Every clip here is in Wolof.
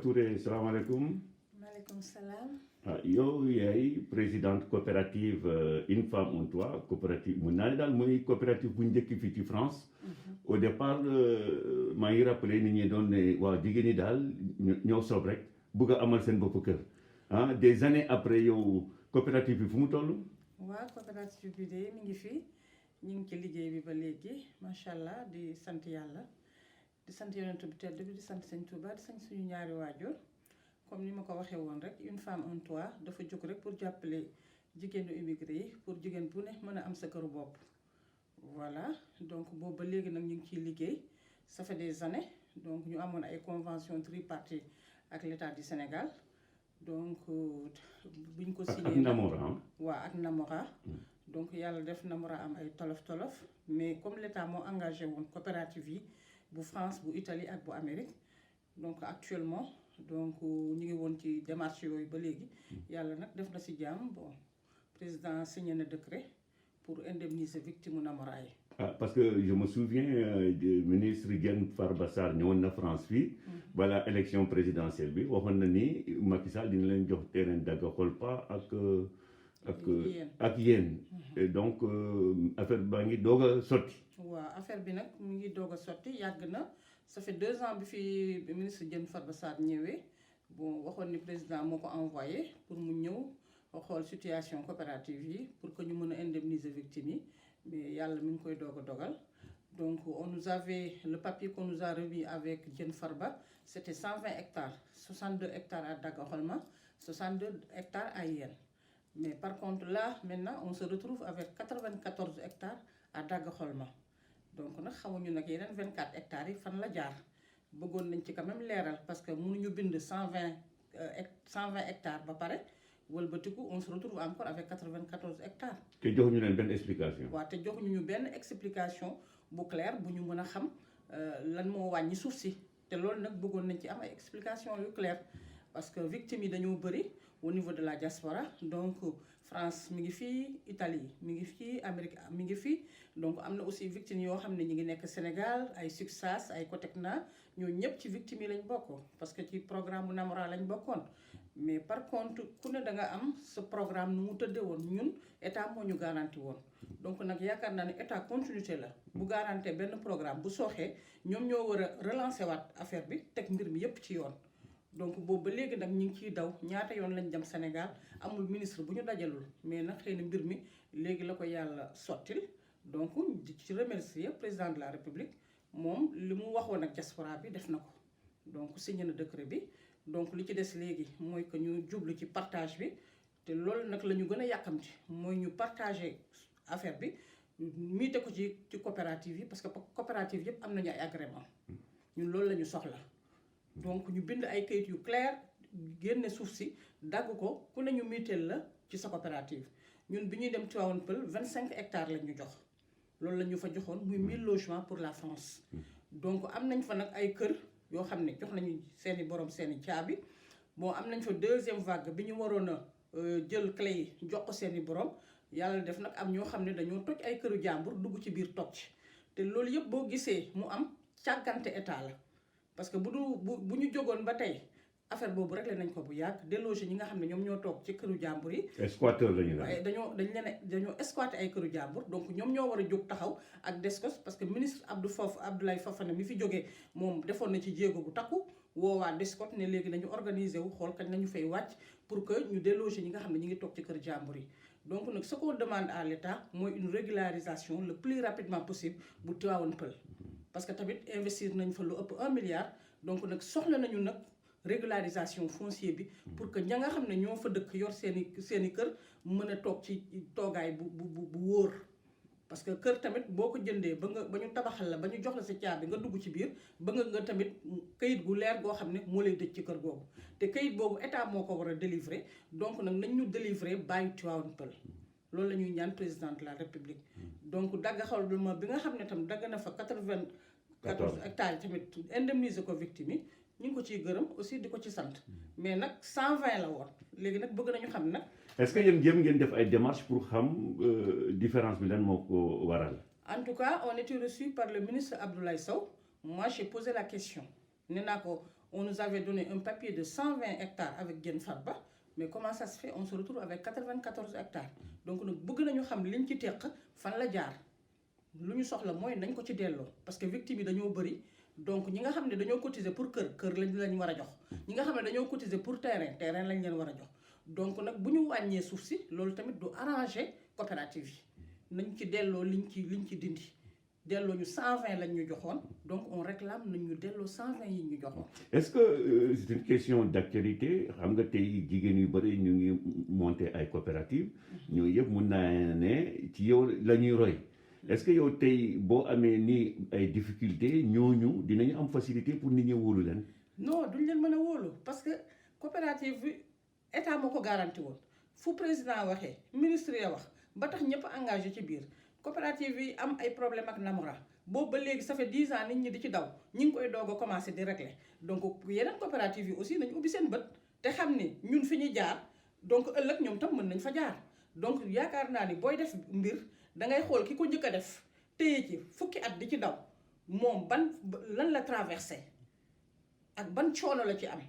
Touré salaamaaleykum. maaleykum salaam. yow yaay présidente coopérative Une Femme Un Toit coopérative mun naa ne daal mooy coopérative bu njëkk fii ci France. Au départ maa ngi rappelé nit ñi doon ne waaw jigéen ñi daal ñoo soob rek bugg a amal seen bopp kër des années après yow coopérative bi fu mu toll. waaw coopérative bi de mi ngi fi ñu ngi ci liggéey bi ba léegi macha allah di sant yàlla di sant yonent bi tedd bi di sant sëñ Touba di sant suñu ñaari waajur comme ni ma ko waxee woon rek Une Femme Un Toit dafa jóg rek pour jàppale jigéenu immigré yi pour jigéen bu ne mën a am sa këru bopp. voilà donc boobu ba léegi nag ñu ngi ciy liggéey ça fait des années donc ñu amoon ay convention tripartite ak l'État du Sénégal donc buñ ko signé ak Namora waaw ak Namora donc yàlla def Namora am ay tolof-tolof mais comme l'État moo engagé woon coopérative yi bu France bu Italie ak bu Amérique donc actuellement donc ñu ngi woon ci démarche yooyu ba léegi yàlla nag def na si jàmm bon président signé na décret pour indemniser victime Namora yi. Parce que je me souviens du ministre Diène Farba Sarr ñëwoon na France fii. balaa élection présidentielle bi waxoon na ni Macky Sall dina leen jox terrain Daga Kholpa ak yéen. donc affaire baa ngi doog a sotti. waaw affaire bi nag mu ngi doog a sotti yàgg na ça fait 2 ans bi fi ministre Diène Farba Sarr ñëwee bon waxoon ni président moo ko envoyé pour mu ñëw xool situation coopérative yi pour que ñu mën a indemniser victimes yi mais yàlla mi ngi koy doog a dogal. Donc on nous avait le papier qu'on nous a remis avec Diène Farba c'était 120 hectares 62 hectares à Daga Kholma 62 hectares à Yène. Mais par contre là maintenant on se retrouve avec 94 hectares à Daga Kholma donc nag xamuñu nag yeneen 24 hectares yi fan la jaar bëggoon nañ ci quand même leeral parce que mënuñu bind 120 hectares ba pare wëlbatiku on se retrouve encore avec 94 hectares. te joxuñu leen benn explication. waaw te joxuñu ñu benn explication bu clair bu ñu mën a xam lan moo wàññi suuf si te loolu nag bëggoon nañ ci am ay explication yu clair parce que victimes yi dañoo bëri au niveau de la diaspora donc France mi ngi fii Italie mi ngi fii Amérique mi ngi fii donc am na aussi victimes yoo xam ne ñi ngi nekk Sénégal ay Sucsas ay Cotecna ñooñu ñëpp ci victimes yi lañ bokk parce que ci programme bu Namora lañ bokkoon mais par contre ku ne da nga am sa programme nu mu tëddee woon ñun état moo ñu garanti woon donc nag yaakaar naa ne état continuité la bu garanté benn programme bu sooxee ñoom ñoo war a relancer waat affaire bi teg mbir mi yépp ci yoon donc boobu ba léegi nag ñu ngi ciy daw ñaata yoon lañ dem Sénégal amul ministre bu ñu dajalul mais nag xëy na mbir mi léegi la ko yàlla sottil donc di ci remercier président de la République moom li mu waxoon ak diaspora bi def na ko donc signé na décret bi donc li ci des léegi mooy que ñu jublu ci partage bi te loolu nag la ñu gën a yàkkamti mooy ñu partager affaire bi miite ko ci coopérative yi parce que coopérative yëpp am nañu ay agrément ñun loolu la ñu soxla donc ñu bind ay kayit yu clair génne suuf si dagg ko ku ne ñu miiteel la ci sa coopérative ñun bi ñuy dem Tivaouane Peulh 25 hectares lañ ñu jox loolu la ñu fa joxoon muy 1000 logements pour la France donc am nañ fa nag ay kër yoo xam ne jox nañu seeni borom seeni caabi bon am nañ fa deuxième vague bi ñu waroon a jël clé yi jox ko seeni borom yàlla def nag am ñoo xam ne dañoo toj ay këru jàmbur dugg ci biir toj te loolu yëpp boo gisee mu am càggante état la parce que bu ñu jógoon ba tey affaire boobu réglé nañ ko bu yàgg déloger ñi nga xam ne ñoom ñoo toog ci këru jàmbur yi. squatteur lañu waaye dañoo squatter ay këru jàmbur donc ñoom ñoo war a jóg taxaw ak Descos parce que ministre Abdoulaye Fofana mi fi jógee moom defoon na ci jéego bu takku woowaa Descos ne léegi nañu organiser wu xool kañ nañu fay wàcc pour que ñu déloger ñi nga xam ne ñu ngi toog ci kër jàmbur yi. donc nag ce qu'on demande à l'État mooy une régularisation le plus rapidement possible bu Tivaouane Peulh parce que tamit investir nañ fa lu ëpp 1 milliard donc nag soxla nañu nag régularisation foncier bi pour que ña nga xam ne ñoo fa dëkk yor seeni kër mën a toog ci toogaay bu wóor parce que kër tamit boo ko jëndee ba ñu tabaxal la ba ñu jox la sa caabi nga dugg ci biir ba nga tamit kayit gu leer goo xam ne moo lay dëj ci kër googu te kayit boobu état moo ko war a délivrer donc nag nañ ñu délivrer bàyyi Tivaouane Peulh loolu la ñuy ñaan président de la République donc Daga Kholma bi nga xam ne tam dagg na fa 94 hectares yi tamit indemniser ko victime yi ñu ngi ko ciy gërëm aussi di ko ci sant mais nag 120 la woon léegi nag bëgg nañu xam nag. est-ce que yéen jéem ngeen def ay démarches pour xam différence bi lan moo ko waral. En tout cas on était reçu par le ministre Abdoulaye Sow moi j'ai posé la question nee naa ko on nous avait donné un papier de 120 hectares avec Diène Farba mais comment ça se fait on se retrouve avec 94 hectares donc nag bëgg nañu xam liñ ci teq fan la jaar lu ñu soxla mooy nañ ko ci delloo parce que victimes yi dañoo bëri donc ñi nga xam ne dañoo cotiser pour kër lañ war a jox ñi nga xam ne dañoo cotiser pour terrain lañ leen war a jox donc nag bu ñu wàññee suuf si loolu tamit du arranger coopérative yi nañ ci delloo liñ ci dindi delloo ñu 120 lañ ñu joxoon donc on réclame nañ ñu delloo 120 yi ñu joxoon. est-ce que c'est une question d'actualité xam nga tey jigéen yu bëri ñu ngi monter ay coopératives ñoo yëpp mun naa ne ci yow la ñuy roy est-ce que yow tey boo amee nii ay difficultés ñooñu dinañu am facilité pour nit ñi wóolu leen. non duñ leen mën a wóolu parce que coopérative bi état moo ko garanti woon fu président waxee ministre ya wax ba tax ñëpp engagé ci biir. coopérative yi am ay problème ak Namora boobu ba léegi ça fait 10 ans nit ñi di ci daw ñi ngi koy doog a commencé di régler donc yeneen coopérative yi aussi nañu ubbi seen bët te xam ni ñun fi ñu jaar donc ëllëg ñoom tam mën nañ fa jaar donc yaakaar naa ni booy def mbir da ngay xool ki ko njëkk a def téye ci fukki at di ci daw moom lan la traversé ak ban coono la ci am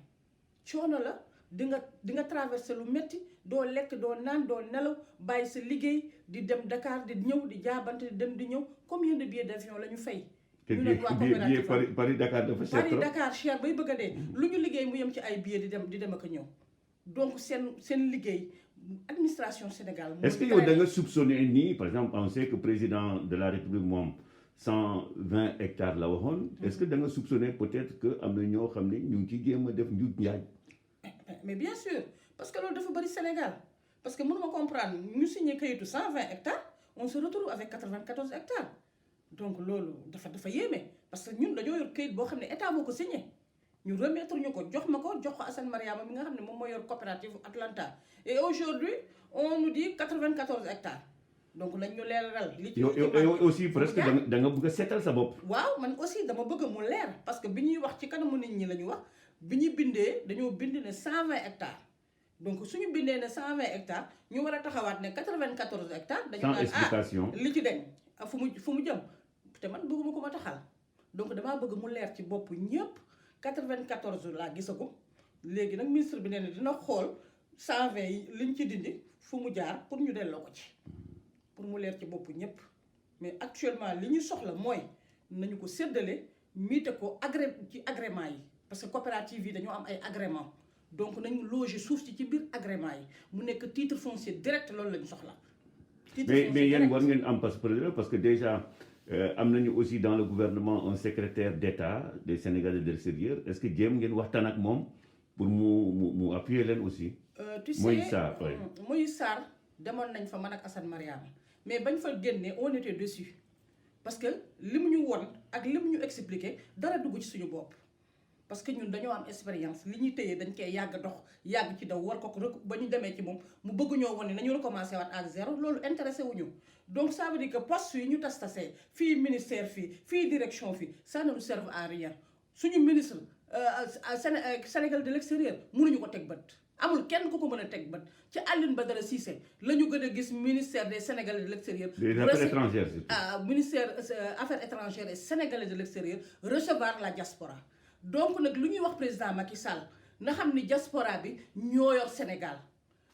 coono la di nga traversé lu métti doo lekk doo naan doo nelaw bàyyi sa liggéey di dem Dakar di ñëw di jaabante di dem di ñëw combien de billets d'avion la ñu fay. te billet Paris Dakar dafa cher Paris Dakar cher bay bëgg a dee. lu ñu liggéey mu yem ci ay billets di dem ak a ñëw donc seen liggéey administration Sénégal. est-ce que yow da nga soupçonné nii par exemple on sait que président de la République moom 120 hectares la waxoon. est-ce que da nga soupçonné peut-être que am na ñoo xam ne ñu ngi ciy jéem a def njuuj njaaj. mais bien sûr. parce que loolu dafa bëri Sénégal parce que mënuma comprendre ñu signé kayitu 120 hectares on se retrouve avec 94 hectares donc loolu dafa yéeme parce que ñun dañoo yor kayit boo xam ne état moo ko signé ñu remettre ñu ko jox ko Assane Mariama mi nga xam ne moom moo yor coopérative Atlanta et aujourd'hui on nous dit 94 hectares donc nañ ñu leeral li ci yow aussi presque da nga bëgg a seetal sa bopp. waaw man aussi dama bëgg mu leer parce que bi ñuy wax ci kanamu nit ñi la ñu wax bi ñu bindee dañoo bind ne 120 hectares donc suñu bindee ne 120 hectares ñu war a taxawaat ne 94 hectares. dañu naan explication li ci deñ fu mu jëm te man bëgguma ko ma taxal donc damaa bëgg mu leer ci bopp ñëpp 94 laa gisagum léegi nag ministre bi nee na dina xool 120 yi liñ ci dindi fu mu jaar pour ñu delloo ko ci pour mu leer ci bopp ñëpp mais actuellement li ñu soxla mooy nañu ko séddale miite ko ci agrément yi parce que coopérative yi dañoo am ay agrément donc nañu loger suuf ci biir agrément yi mu nekk titre foncier direct loolu lañu soxla. mais yéen war ngeen am parce que déjà am nañu aussi dans le gouvernement un secrétaire d'État des Sénégalais de l'extérieur est-ce que jéem ngeen waxtaan ak moom pour mu appuyer leen aussi. tu sais Moïse Sarr demoon nañ fa man ak Assane Mariama mais bañ fa génnee on était dessus parce que li mu ñu won ak li mu ñu expliqué dara dugg ci suñu bopp. parce que ñun dañoo am expérience li ñuy téye dañ koy yàgg dox yàgg ci daw war ko ba ñu demee ci moom mu bëgg ñoo wane nañu recommencer waat à zéro loolu intéressé wuñu donc ça veut dire que poste yi ñu tasee fii ministère fii direction fii ça ne nous serve à rien suñu ministre Sénégal de l'extérieur mënuñu ko teg bët amul kenn ku ko mën a teg bët ci Alioune Badara Cissé la ñu gën a gis ministère des Sénégalais de l'extérieur ministère affaires étrangères et Sénégalais de l'extérieur recevoir la diaspora donc nag lu ñuy wax président Macky Sall na xam ni diaspora bi ñoo yor Sénégal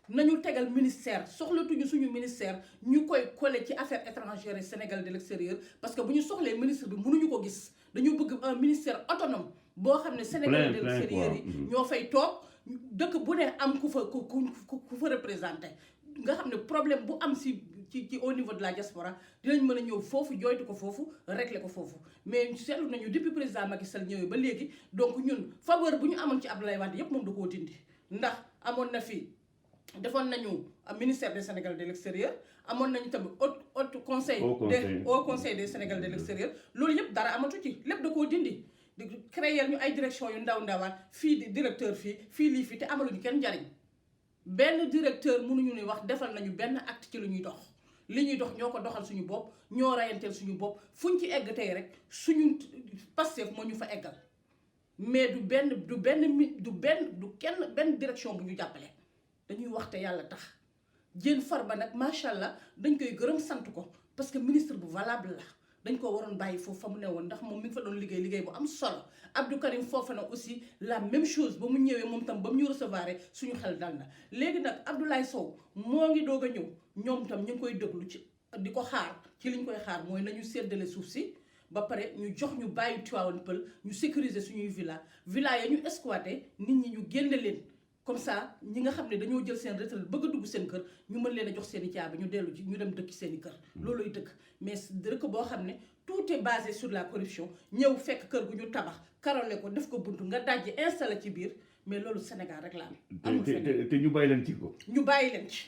nañu tegal ministère soxlatuñu suñu ministère ñu koy coller ci affaires étrangères et Sénégal de l'extérieur parce que bu ñu soxlee ministre bi mënuñu ko gis dañu bëgg un ministère autonome boo xam ne Sénégal de l'extérieur yi ñoo fay toog dëkk bu ne am ku fa représenté nga xam ne problème bu am ci au niveau de la diaspora dinañ mën a ñëw foofu jooytu ko foofu régler ko foofu mais seetlu nañu depuis président Macky Sall ñëwee ba léegi donc ñun faveur bu ñu amoon ci Abdoulaye Wade yépp moom da koo dindi ndax amoon na fi defoon nañu ministère des Sénégal de l'extérieur amoon nañu tamit haut conseil des Sénégal de l'extérieur loolu yépp dara amatu ci lépp da koo dindi di créer ñu ay direction yu ndawaan fii di directeur fii lii fii te amaluñu kenn njariñ benn directeur mënuñu ne wax defal nañu benn acte ci lu ñuy dox li ñuy dox ñoo ko doxal suñu bopp ñoo rayanteel suñu bopp fuñ ci egg tey rek suñu Pastef moo ñu fa eggal mais du benn direction bu ñu jàppale dañuy wax te yàlla tax Diène Farba nag macha allah dañ koy gërëm sant ko parce que ministre bu valable la dañ ko waroon bàyyi foofu fa mu ne woon ndax moom mi ngi fa doon liggéey bu am solo Abdou Karim Fofana aussi la même chose ba mu ñëwee moom tam ba mu ñu recevoir suñu xel dal na léegi nag Abdoulaye Sow moo ngi doog a ñëw ñoom tam ñu ngi koy déglu ci di ko xaar ci liñ koy xaar mooy nañu séddale suuf si ba pare ñu jox ñu bàyyi Tivaouane Peulh ñu sécuriser suñuy villa ya ñu exploité nit ñi ñu génne leen comme ça ñi nga xam ne dañoo jël seen retraite bëgg a dugg seen kër ñu mën leen a jox seen i caabi ñu dellu ci ñu dem dëkk seen i kër looluy dëkk mais dëkk boo xam ne tout est basé sur la corruption ñëw fekk kër gu ñu tabax karole ko def ko buntu nga dajji installé ci biir mais loolu Sénégal rek la am amul feneen te ñu bàyyi leen ci ko ñu bàyyi leen ci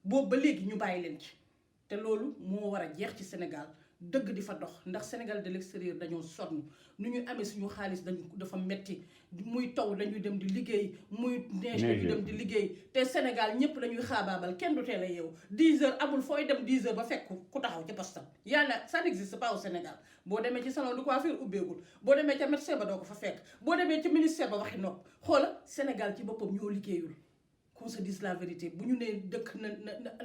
boobu ba léegi ñu bàyyi leen ci te loolu moo war a jeex ci Sénégal dëgg di fa dox ndax Sénégal de l'extérieur dañoo sonn nu ñu amee suñu xaalis dafa metti muy taw dañuy dem di liggéey muy neige dañuy dem di liggéey te Sénégal ñëpp dañuy xaabaabal kenn du teel a yeewu 10 heures amul fooy dem 10 heures ba fekk ku taxaw ci postam yàlla ça n'existe pas au Sénégal boo demee ci salon de coiffure ubbeegul boo demee ca médecin ba doo ko fa fekk boo demee ci ministère ba waxi nopp xoola Sénégal ci boppam ñoo liggéeyul qu'on se dise la vérité bu ñu nee dëkk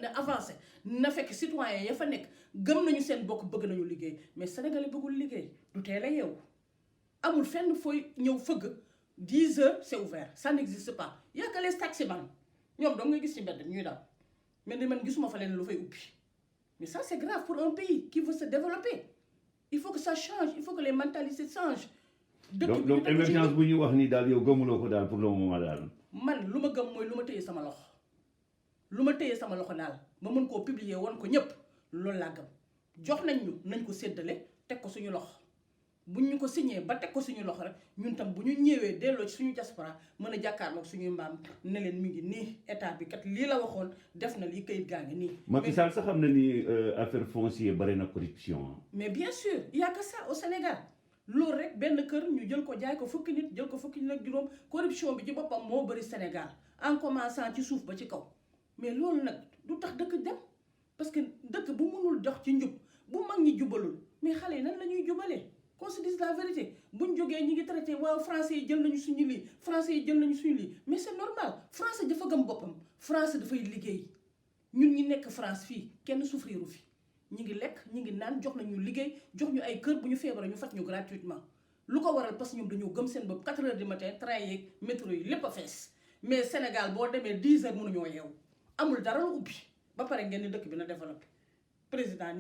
na avancé na fekk citoyen ya fa nekk gëm nañu seen bokk bëgg nañu liggéey mais Sénégal yi bëggul liggéey du teel a yeewu amul fenn fooy ñëw fëgg 10 heures c'est ouvert ça n'existe pas y a que les taximans ñoom doo nga gis ci mbedd ñuy daw mais ni man gisuma fa leen lu fay ubbi mais ça c'est grave pour un pays qui veut se développer il faut que ça change il faut que les mentalités changent donc émergence bu ñu wax ni daal yow gëmuloo ko daal pour le moment daal man lu ma gëm mooy lu ma téye sama loxo daal ma mën koo publier woon ko ñëpp loolu laa gëm jox nañ ko séddale teg ko suñu loxo buñ ñu ko signé ba teg ko suñu loxo rek ñun tam bu ñu ñëwee delloo ci suñu diaspora mën a jàkkaarloog suñuy mbaam ne leen mi ngi nii état bi kat lii la waxoon def na lii kayit gaa ngi nii. Macky Sall sax xam na ni affaire foncière bari na corruption. mais bien sûr il y a que ça au Sénégal loolu rek benn kër ñu jël ko jaay ko fukki nit jël ko fukki nit ak juróom corruption bi ci boppam moo bari Sénégal en commençant ci suuf ba ci kaw mais loolu nag du tax dëkk dem parce que dëkk bu mënul dox ci njub bu mag ñi jubalul mais xale yi nan la ñuy jubalee. qu'on se dise la vérité buñ jógee ñi ngi traité waaw français yi jël nañu suñu lii français yi jël nañu suñu lii mais c'est normal français dafa gëm boppam français dafay liggéey ñun ñi nekk France fii kenn souffriru fi ñi ngi lekk ñi ngi naan jox nañu liggéey jox ñu ay kër bu ñu feebaree ñu faj ñu gratuitement lu ko waral parce que ñoom dañoo gëm seen bopp 4 heures du matin train yeeg métro yi lépp a fees mais Sénégal boo demee 10 heures mënuñoo yeewu amul dara lu ubbi ba pare ngeen ni dëkk bi na développé président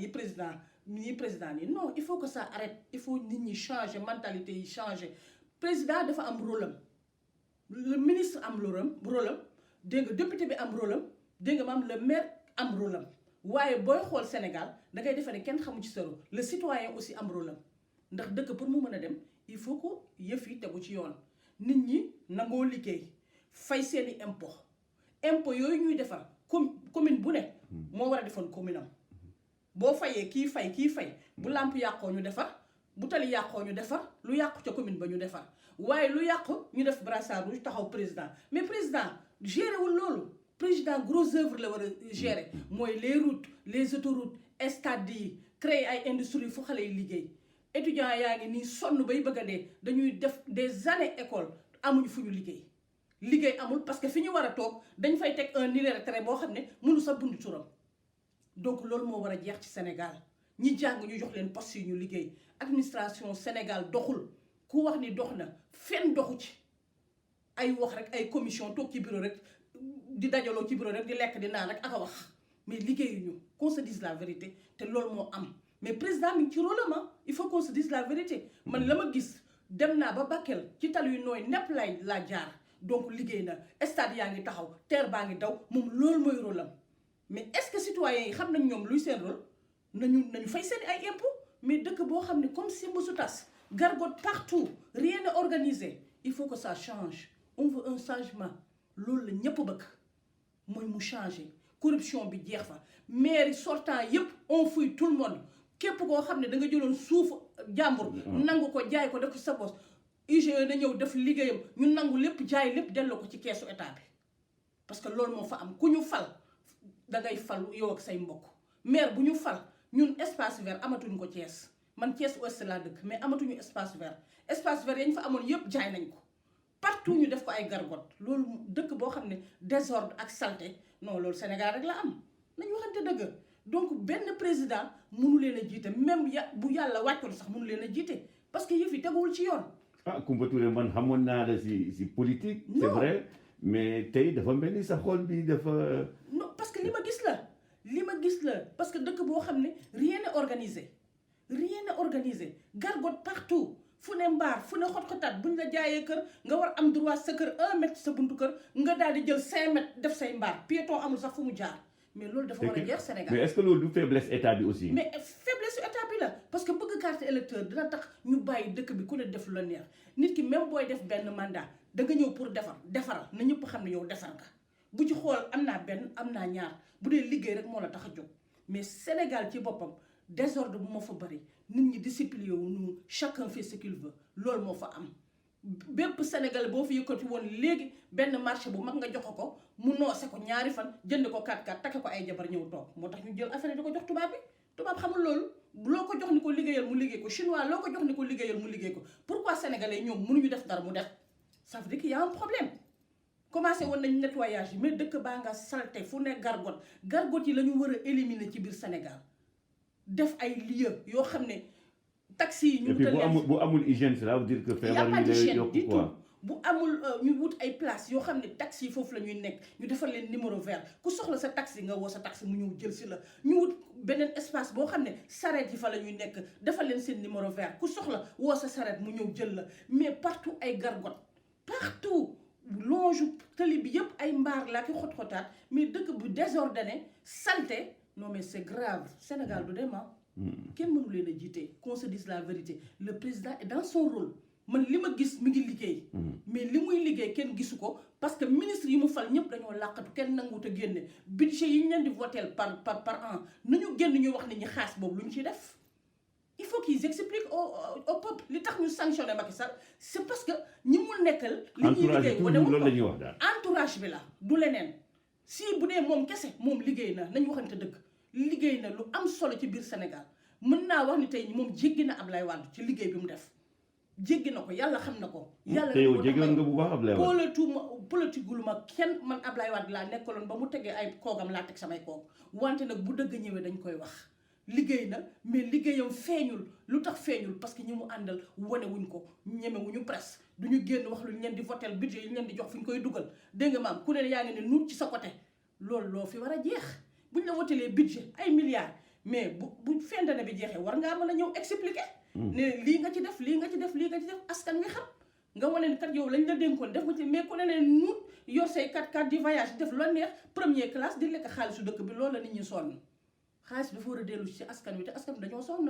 nii non il faut que ça arrête il faut nit ñi changer mentalité yi changer président dafa am rôle am le ministre am rôle am dégg nga député bi am rôle am dégg nga maam le maire am rôle am waaye booy xool Sénégal da ngay defe ne kenn xamu ci sa rôle le citoyen aussi am rôle am ndax dëkk pour mu mën a dem il faut que yëf yi tegu ci yoon nit ñi nangoo liggéey fay seeni impôt yooyu ñuy defar commune bu ne moo war a defoon commune am boo fayee kii fay bu làmp yàqoo ñu defar bu tali yàqoo ñu defar lu yàqu ca commune ba ñu defar waaye lu yàqu ñu def brassard rouge taxaw président mais président géré wul loolu président gros œuvre la war a gérer mooy les routes les autoroutes stades yi créer ay industrie fu xale yi liggéey étudiants yaa ngi nii sonn bay bëgg a dee dañuy def des années école amuñu fu ñu liggéey amul parce que fi ñu war a toog dañ fay teg un illettré boo xam ne mënu sa bundi turam donc loolu moo war a jeex ci Sénégal ñi jàng ñu jox leen poste yi ñu liggéey administration Sénégal doxul ku wax ni dox na fenn doxu ci ay wax rek ay commission toog ci bureau rek di dajaloo ci bureau rek di lekk di naan rek ak a wax mais liggéeyuñu qu'on se dise la vérité te loolu moo am mais président mi ngi ci rôle am il faut qu'on se dise la vérité man la ma gis dem naa ba Bakel ci tal yu nooy nepp laa jaar donc liggéey na stade yaa ngi taxaw terre baa ngi daw moom loolu mooy rôle am mais est-ce que citoyens yi xam nañ ñoom luy seen rôle nañu fay seen ay impôts mais dëkk boo xam ne comme si mbasu tas gargote partout rien n'est organisé il faut que ça change on veut un changement loolu la ñëpp bëgg mooy mu changer corruption bi jeex fa maire sortant yëpp on fouille tout le monde képp koo xam ne da nga jëloon suuf jàmbur nangu ko jaay ko def ko sa poche IGE na ñëw def liggéeyam ñu nangu lépp jaay lépp delloo ko ci keesu état bi parce que loolu moo fa am ku ñu fal dangay fal yow ak say mbokk maire bu ñu fal ñun espace vert amatuñ ko Thiès man Thiès ouest laa dëkk mais amatuñu espace vert yañ fa amoon yëpp jaay nañ ko partout ñu def ko ay gargote loolu dëkk boo xam ne désordre ak saleté non loolu Sénégal rek la am nañu waxante dëgg donc benn président mënu leen a jiite même bu yàlla wàccoon sax mënu leen a jiite parce que yëf yi teguwul ci yoon. ah Coumba Touré man xamoon naa la si politique. c'est vrai mais tey dafa mel ni sa xol bi dafa. non parce que li ma gis la parce que dëkk boo xam ne rien n'est organisé gargote partout fu ne mbaar fu ne xot-xotaat buñ la jaayee kër nga war am droit sa kër 1 mètre sa buntu kër nga daal di jël 5 mètres def say mbaar piéton amul sax fu mu jaar mais loolu dafa war a jeex Sénégal. mais est-ce que loolu du faiblesse état bi aussi. mais faiblesse état bi la parce que bëgg carte électeur dina tax ñu bàyyi dëkk bi ku ne def lu la neex nit ki même booy def benn mandat da nga ñëw pour defaral na ñëpp xam ne yow defar nga bu ci xool am naa benn am naa ñaar bu dee liggéey rek moo la tax a jóg mais Sénégal ci boppam désordre bu moo fa bëri nit ñi discipliné wu ñu chacun fait ce qu'il veut loolu moo fa am bépp Sénégal boo fi yëkkati woon léegi benn marché bu mag nga jox ko mu noose ko ñaari fan jënd ko 4x4 takke ko ay jabar ñëw toog moo tax ñu jël affaire yi di ko jox tubaab bi tubaab xamul loolu loo ko jox ni ko liggéeyal mu liggéey ko chinois loo ko jox ni ko liggéeyal mu liggéey ko pourquoi sénégalais ñoom mënuñu def dara mu def ça veut dire qu'il y a un problème commencé woon nañ nettoyage yi mais dëkk baa nga salté fu ne gargote yi la ñu war a éliminer ci biir Sénégal def ay lieux yoo xam ne taxi yi ñu wutal leen bu amul hygiène cela veut dire que feebar yi lay yokk quoi bu amul ñu wut ay place yoo xam ne taxi yi foofu la ñuy nekk ñu defal leen numéro vert ku soxla sa taxi nga woo sa taxi mu ñëw jël si la ñu wut beneen espace boo xam ne sareet yi fa la ñuy nekk defal leen seen numéro vert ku soxla woo sa sareet mu ñëw jël la mais partout ay gargote partout longe tali bi yëpp ay mbaar laa ki xot-xotaat mais dëkk bu désordonné salté non mais c'est grave Sénégal du dem kenn mënu leen a jiite qu'on se dise la vérité le président est dans son rôle man li ma gis mi ngi liggéey mais li muy liggéey kenn gisu ko parce que ministre yi mu fal ñëpp dañoo làqatu kenn nanguwut a génne budget yi ñu leen di voter par an nañu génn ñu wax nit ñi xaas boobu lu ñu ciy def il faut qu'ils expliquent au peuple li tax ñu sanctionné Macky Sall c'est parce que ñi mu nekkal li ñuy liggéey wane loolu la ñuy wax daal entourage bi la du leneen si bu dee moom kese moom liggéey na nañ waxante dëgg liggéey na lu am solo ci biir Sénégal mën naa wax ni tey moom jéggi na Ablaye Wade ci liggéey bi mu def jéggi na ko yàlla xam na ko. yàlla te yow jéggi nga bu baax Ablaye Wade politique lu ma kenn man Ablaye Wade laa nekkaloon ba mu tegee ay koogam laa teg samay koog wante nag bu dëgg ñëwee dañ koy wax liggéey na mais liggéeyam feeñul lu tax feeñul parce que ñi mu àndal wane wuñ ko ñeme wuñu presse duñu génn wax lu ñu leen di votel budget yi ñu leen di jox fu ñu koy dugal dégg nga maam ku ne yaa ngi ne nuut ci sa côté loolu loo fi war a jeex buñ la wotelee budget ay milliards mais bu fin d'année bi jeexee war ngaa mën a ñëw expliquer ne lii nga ci def lii nga ci def lii nga ci def askan wi xam nga wane ni kat yow lañ la dénkoon def nga ci mais ku ne ne nuut yor say 4x4 di voyage def la neex première classe di lekk xaalisu dëkk bi loolu la nit ñi sonn xaalis dafa war a dellu ci askan wi te askan wi dañoo sonn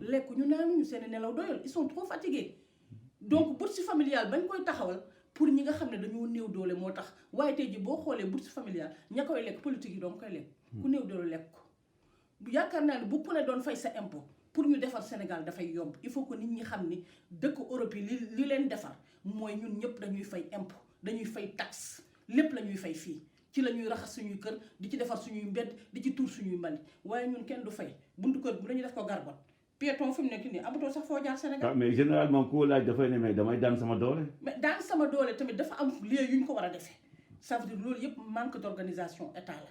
lekk ñu naanuñu seen nelaw doyal ils sont trop fatigués donc bourse familiale bañ koy taxawal pour ñi nga xam ne dañoo néew doole moo tax waaye tey ji boo xoolee bourse familiale ña koy lekk politique yi doon koy lekk ku néew doole lekk ko yaakaar naa ne bu ku ne doon fay sa impôt pour ñu defar Sénégal dafay yomb il faut que nit ñi xam ni dëkk Europe yi li leen defar mooy ñun ñëpp dañuy fay impôt dañuy fay taxe lépp la ñuy fay fii ci la ñuy raxas suñuy kër di ci defar suñuy mbedd di ci tuur suñuy mbali waaye ñun kenn du fay buntu kër bu dañuy def ko gargot piéton fi mu nekk nii amatoo sax foo jaar Sénégal. mais généralement koo laaj dafay ne mais damay daan sama doole. mais daan sama doole tamit dafa am lieu yu ñu ko war a defee ça veut dire loolu yëpp manque d'organisation état la.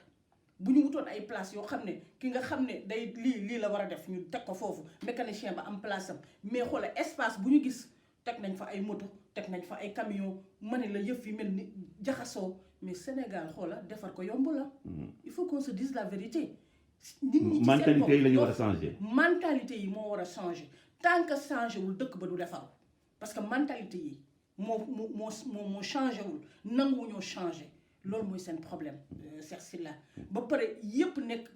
bu ñu wutoon ay place yoo xam ne ki nga xam ne day lii la war a def ñu teg ko foofu mécanicien ba am place am mais xoola espace bu ñu gis teg nañ fa ay moto teg nañ fa ay camion ma ne la yëf yi mel ni jaxasoo mais Sénégal xoola defar ko yomb la il faut qu'on se dise la vérité nit ñi ci mentalité yi la ñu war a changer mentalité yi moo war a changer tant que changé wul dëkk ba du defar parce que mentalité yi moo changé wul nanguwuñoo changé loolu mooy seen problème Cheikh Sylla ba pare yépp nekk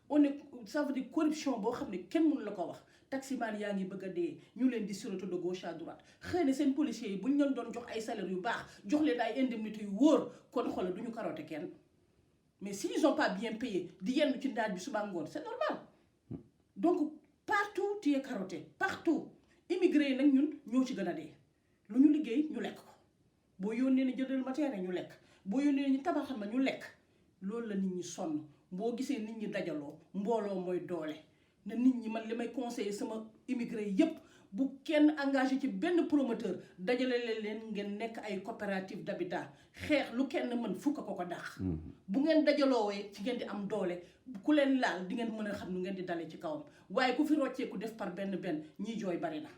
on est ça veut dire corruption boo xam ne kenn mënu la ko wax taximan yaa ngi bëgg a dee ñu leen di siroto de gauche à droite xëy na seen policiers yi bu ñu leen doon jox ay salaires yu baax jox leen ay indemnités yu wóor kon xoolal du ñu carotte kenn mais s'ils ont pas bien payé di yenn ci naaj bi suba ngoon c'est normal donc partout tu es carotté partout immigré yi nag ñun ñoo ci gën a dee lu ñu liggéey ñu lekk ko boo yónnee ne jëndal ma terrain ñu lekk boo yónnee ñu tabaxal ma ñu lekk loolu la nit ñi sonn boo gisee nit ñi dajaloo mbooloo mooy doole na nit ñi man li may conseiller sama immigré yépp bu kenn engagé ci benn promoteur dajale leen ngeen nekk ay coopérative d'habitat xeex lu kenn mën fukk ko ko dàq. bu ngeen dajaloowee ci ngeen di am doole ku leen laal di ngeen mën a xam nu ngeen di dalee ci kawam waaye ku fi rocceeku def par benn ñiy jooy bari na.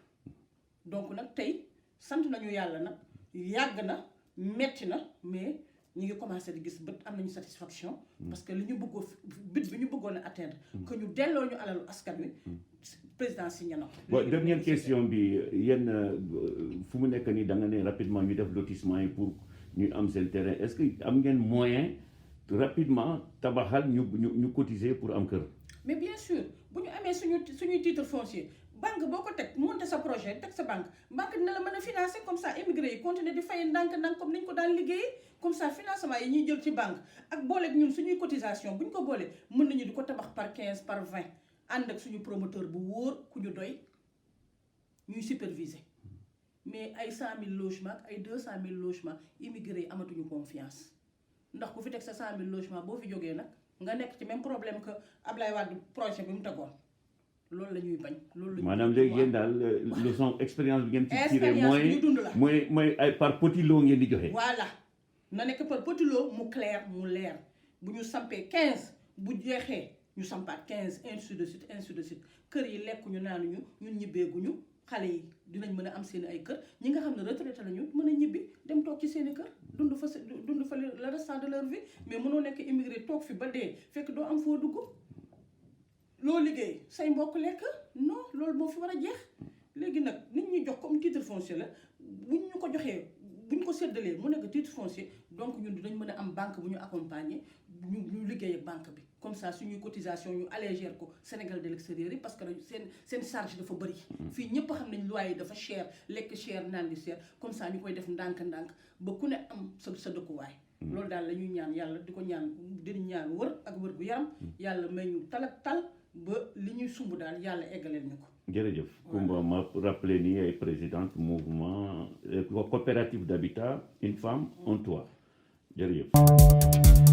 donc nag tey sant nañu yàlla nag yàgg na metti na mais ñu ngi commencé di gis bët am nañu satisfaction. parce que li ñu bëggoo but bi ñu bëggoon a atteindre. que ñu delloo ñu alalu askan wi. président signé na ko. bon dernière question bi yéen fu mu nekk nii da nga ne rapidement ñu def lotissement yi pour ñu am seen terrain est-ce que am ngeen moyen rapidement tabaxal ñu cotiser pour am kër. mais bien sûr bu ñu amee suñuy titre foncier. banque boo ko teg monter sa projet teg sa banque dina la mën a financer comme ça immigré yi continuer di fay ndànk-ndànk comme ni ñu ko daan liggéeyee comme ça financement yi ñuy jël ci banque ak booleeg ñun suñuy cotisation bu ñu ko boolee mën nañu di ko tabax par 15 par 20 ànd ak suñu promoteur bu wóor ku ñu doy ñuy superviser mais ay 100 000 logements ak ay 200 000 logements immigré yi amatuñu confiance ndax ku fi teg sa 100 000 logements boo fi jógee nag nga nekk ci même problème que Ablaye Wade projet bi mu tegoon. loolu la ñuy bañ loolu la ñuy maanaam léegi yéen daal leçon expérience bi ngeen ci tiré mooy ay par petit lot ngeen di joxe. voilà na nekk par petit lot mu clair mu leer bu ñu sampee 15 bu jeexee ñu sampaat 15 ainsi de suite kër yi lekk ñu naanuñu ñun ñibbeeguñu xale yi dinañ mën a am seen ay kër ñi nga xam ne retraité lañu mën a ñibbi dem toog ci seen i kër dund fa le restant de leur vie mais mënoo nekk immigré toog fi ba dee fekk doo am foo dugg. loo liggéey say mbokk lekk non loolu moo fi war a jeex léegi nag nit ñi jox comme titre foncier la buñ ñu ko joxee buñ ko séddalee mu nekk titre foncier donc ñun dinañ mën a am banque bu ñu accompagner ñu liggéey ak banque bi comme ça suñuy cotisation ñu allégère ko Sénégal de l'extérieur yi parce que seen charge dafa bëri. fii ñëpp xam nañ loyer yi dafa cher lekk cher naan di cher comme ça ñu koy def ndànk-ndànk ba ku ne am sa dëkkuwaay. loolu daal la ñuy ñaan yàlla di ko ñaan di ñaan wër ak wër gu yaram yàlla may ñu tal ba li ñuy sumb daal yàlla eggaleel ñu ko. jërëjëf Coumba ma rappelé ni ay présidente mouvement coopérative d'habitat une femme un toit jërëjëf.